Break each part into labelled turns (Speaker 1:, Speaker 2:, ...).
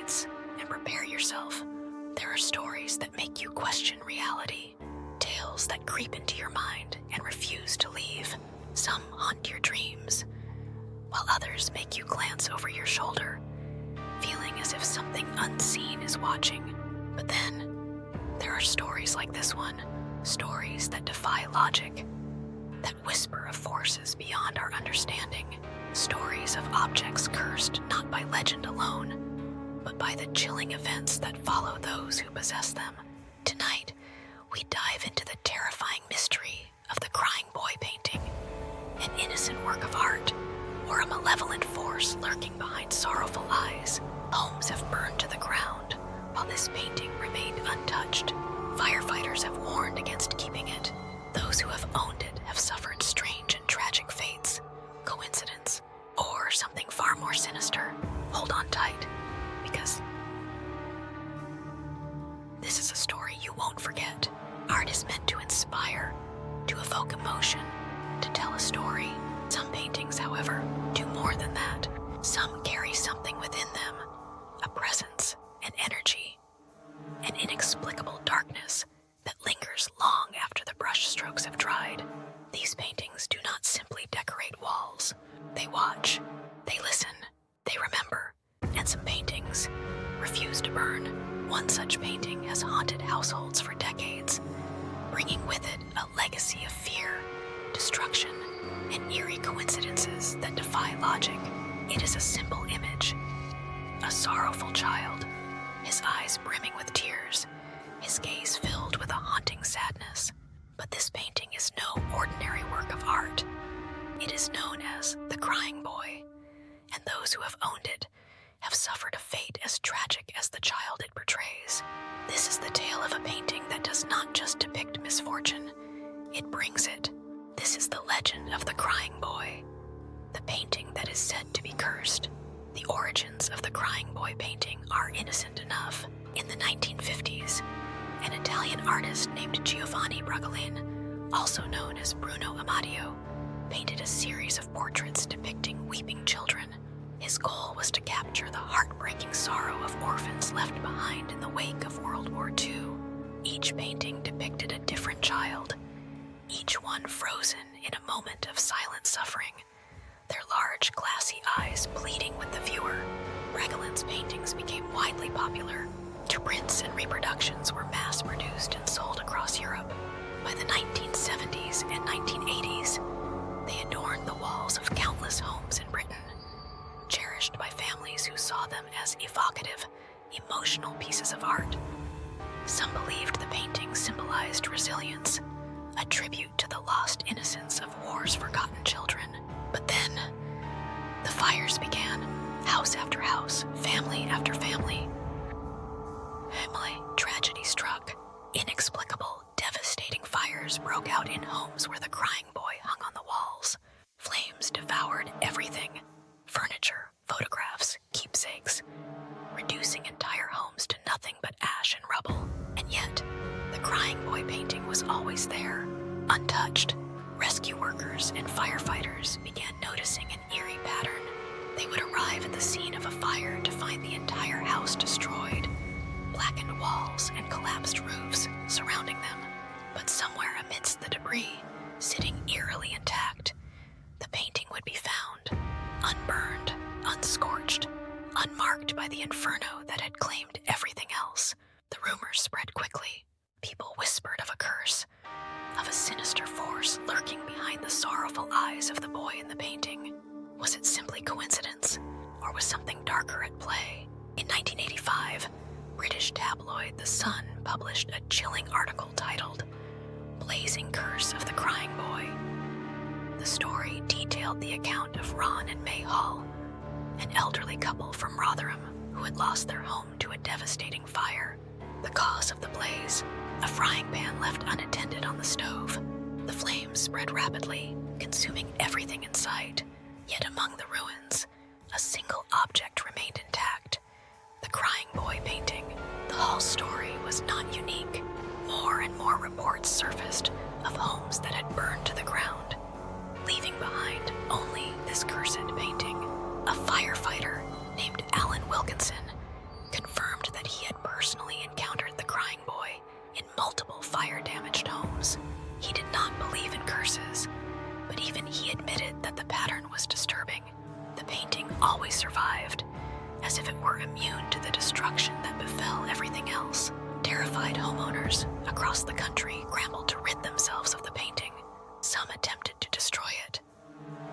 Speaker 1: lights and prepare yourself. There are stories that make you question reality, tales that creep into your mind and refuse to leave. Some haunt your dreams, while others make you glance over your shoulder, feeling as if something unseen is watching. But then, there are stories like this one, stories that defy logic, that whisper of forces beyond our understanding, stories of objects cursed not by legend alone, but by the chilling events that follow those who possess them. Tonight, we dive into the terrifying mystery of the Crying Boy painting, an innocent work of art, or a malevolent force lurking behind sorrowful eyes. Homes have burned to the ground, while this painting remained untouched. Firefighters have warned against keeping it. Those who have owned it have suffered strange and tragic fates. Coincidence, or something far more sinister? Hold on tight, because this is a story you won't forget. Art is meant to inspire, to evoke emotion, to tell a story. Some paintings, however, do more than that. Some carry something within them, a presence, an energy, an inexplicable darkness that lingers long after the brush strokes have dried. These paintings do not simply decorate walls. They watch, they listen, they remember, and some paintings refuse to burn. One such painting has haunted households for decades, bringing with it a legacy of fear, destruction, and eerie coincidences that defy logic. It is a simple image, a sorrowful child, his eyes brimming with tears, his gaze filled with a haunting sadness. But this painting is no ordinary work of art. It is known as the Crying Boy, and those who have owned it have suffered a fate as tragic as the child it portrays. This is the tale of a painting that does not just depict misfortune, it brings it. This is the legend of the Crying Boy, the painting that is said to be cursed. The origins of the Crying Boy painting are innocent enough. In the 1950s, an Italian artist named Giovanni Bragolin, also known as Bruno Amadio, painted a series of portraits depicting weeping children. His goal was to capture the heartbreaking sorrow of orphans left behind in the wake of World War II. Each painting depicted a different child, each one frozen in a moment of silent suffering, their large, glassy eyes pleading with the viewer. Bragolin's paintings became widely popular. Prints and reproductions were mass-produced and sold across Europe. By the 1970s and 1980s, they adorned the walls of countless homes in Britain, cherished by families who saw them as evocative, emotional pieces of art. Some believed the paintings symbolized resilience, a tribute to the lost innocence of war's forgotten children. But then, the fires began. House after house, family after family. Tragedy struck. Inexplicable, devastating fires broke out in homes where the Crying Boy hung on the walls. Flames devoured everything: furniture, photographs, keepsakes, reducing entire homes to nothing but ash and rubble. And yet, the Crying Boy painting was always there, untouched. Rescue workers and firefighters began noticing an eerie pattern. They would arrive at the scene of a fire to find the entire house destroyed, blackened walls and collapsed roofs surrounding them. But somewhere amidst the debris, sitting eerily intact, the painting would be found, unburned, unscorched, unmarked by the inferno that had claimed everything else. The rumors spread quickly. People whispered of a curse, of a sinister force lurking behind the sorrowful eyes of the boy in the painting. Was it simply coincidence, or was something darker at play? In 1985, British tabloid The Sun published a chilling article titled "Blazing Curse of the Crying Boy." The story detailed the account of Ron and May Hall, an elderly couple from Rotherham who had lost their home to a devastating fire. The cause of the blaze: a frying pan left unattended on the stove. The flames spread rapidly, consuming everything in sight. Yet among the ruins, a single object remained intact: the Crying Boy painting. The whole story was not unique. More and more reports surfaced of homes that had burned to the ground, leaving behind only this cursed painting. A firefighter named Alan Wilkinson survived, as if it were immune to the destruction that befell everything else. Terrified homeowners across the country scrambled to rid themselves of the painting. Some attempted to destroy it,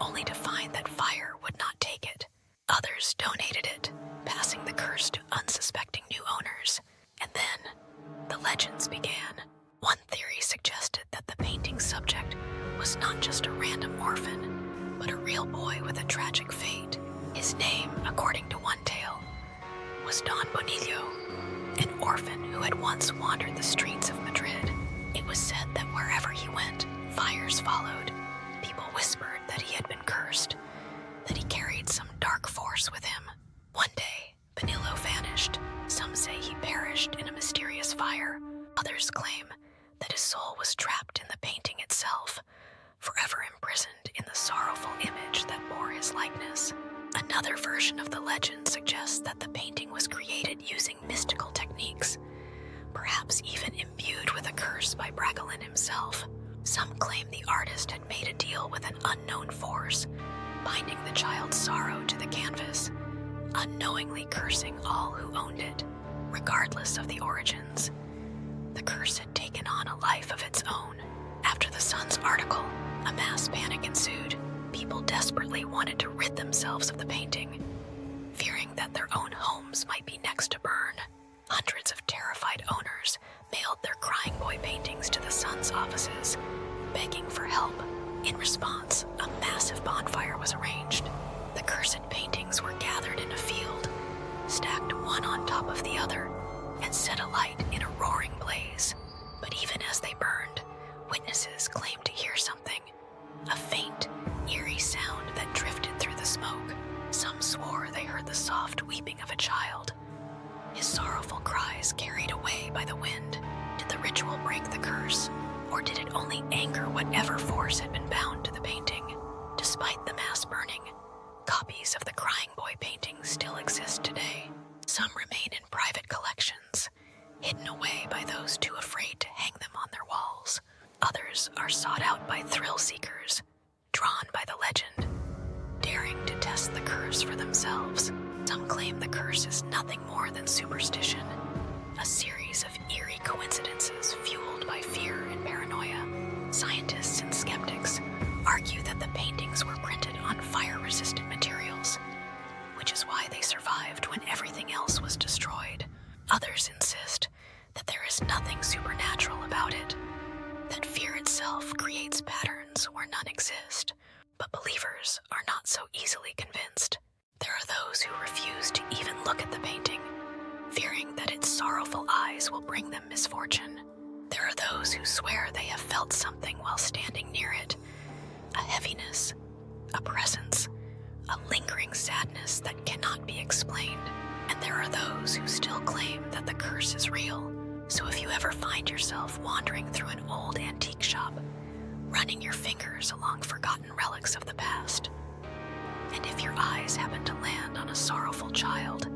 Speaker 1: only to find that fire would not take it. Others donated it, passing the curse to unsuspecting new owners. And then, the legends began. One theory suggested that the painting's subject was not just a random orphan, but a real boy with a tragic fate. His name, according to one tale, was Don Bonillo, an orphan who had once wandered the streets of Madrid. It was said that wherever he went, fires followed. People whispered that he had been cursed, that he carried some dark force with him. One day, Bonillo vanished. Some say he perished in a mysterious fire. Others claim that his soul was trapped in the painting itself, forever imprisoned in the sorrowful image that bore his likeness. Another version of the legend suggests that the painting was created using mystical techniques, perhaps even imbued with a curse by Bragelin himself. Some claim the artist had made a deal with an unknown force, binding the child's sorrow to the canvas, unknowingly cursing all who owned it, regardless of the origins. The curse had taken on a life of its own. After the Sun's article, a mass panic ensued. People desperately wanted to rid themselves of the painting, fearing that their own homes might be next to burn. Hundreds of terrified owners mailed their crying boy paintings to the Sun's offices, begging for help. In response, a massive bonfire was arranged. The cursed paintings were gathered in a field, stacked one on top of the other, and set alight in a roaring blaze. But even as they burned, witnesses claimed to hear something, a faint, eerie sound that drifted through the smoke. Some swore they heard the soft weeping of a child, his sorrowful cries carried away by the wind. Did the ritual break the curse, or did it only anger whatever force had been bound to the painting? Despite the mass burning, copies of the crying boy paintings still exist today. Some remain in private collections, hidden away by those too afraid to hang them on their walls. Others are sought out by thrill seekers, drawn by the legend, daring to test the curse for themselves. Some claim the curse is nothing more than superstition, a series of eerie coincidences fueled by fear and paranoia. Scientists and skeptics argue that the paintings were printed on fire-resistant materials, which is why they survived when everything else was destroyed. Others insist that there is nothing supernatural about it, that fear itself creates patterns where none exist. But believers are not so easily convinced. There are those who refuse to even look at the painting, fearing that its sorrowful eyes will bring them misfortune. There are those who swear they have felt something while standing near it, a heaviness, a presence, a lingering sadness that cannot be explained. And there are those who still claim that the curse is real. So if you ever find yourself wandering through an old antique shop, running your fingers along forgotten relics of the past, and if your eyes happen to land on a sorrowful child,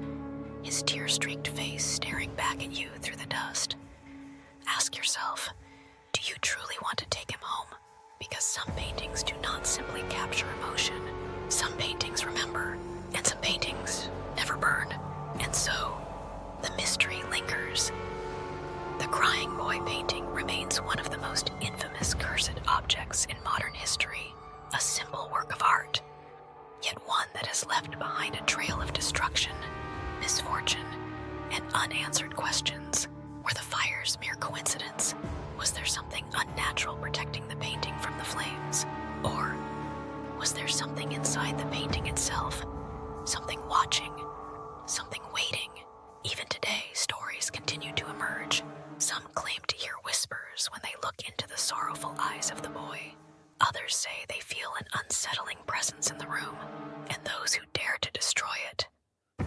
Speaker 1: his tear-streaked face staring back at you through the dust, ask yourself, do you truly want to take him home? Because some paintings do not simply capture emotion. Some paintings remember, and some paintings never burn. And so, the mystery lingers. The Crying Boy painting remains one of the most infamous cursed objects in modern history, a simple work of art, yet one that has left behind a trail of destruction, misfortune, and unanswered questions. Were the fires mere coincidence? Was there something unnatural protecting the painting from the flames? Or was there something inside the painting itself? Something watching, something waiting? Even today, stories continue to emerge. Some claim to hear whispers when they look into the sorrowful eyes of the boy. Others say they feel an unsettling presence in the room, and those who dare to destroy it,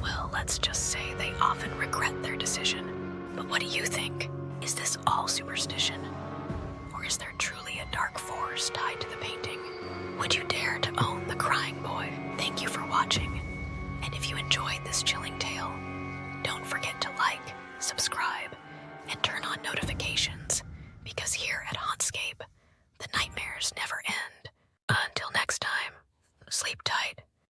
Speaker 1: well, let's just say they often regret their decision. But what do you think? Is this all superstition? Or is there truly a dark force tied to the painting? Would you dare to own the Crying Boy? Thank you for watching. And if you enjoyed this chilling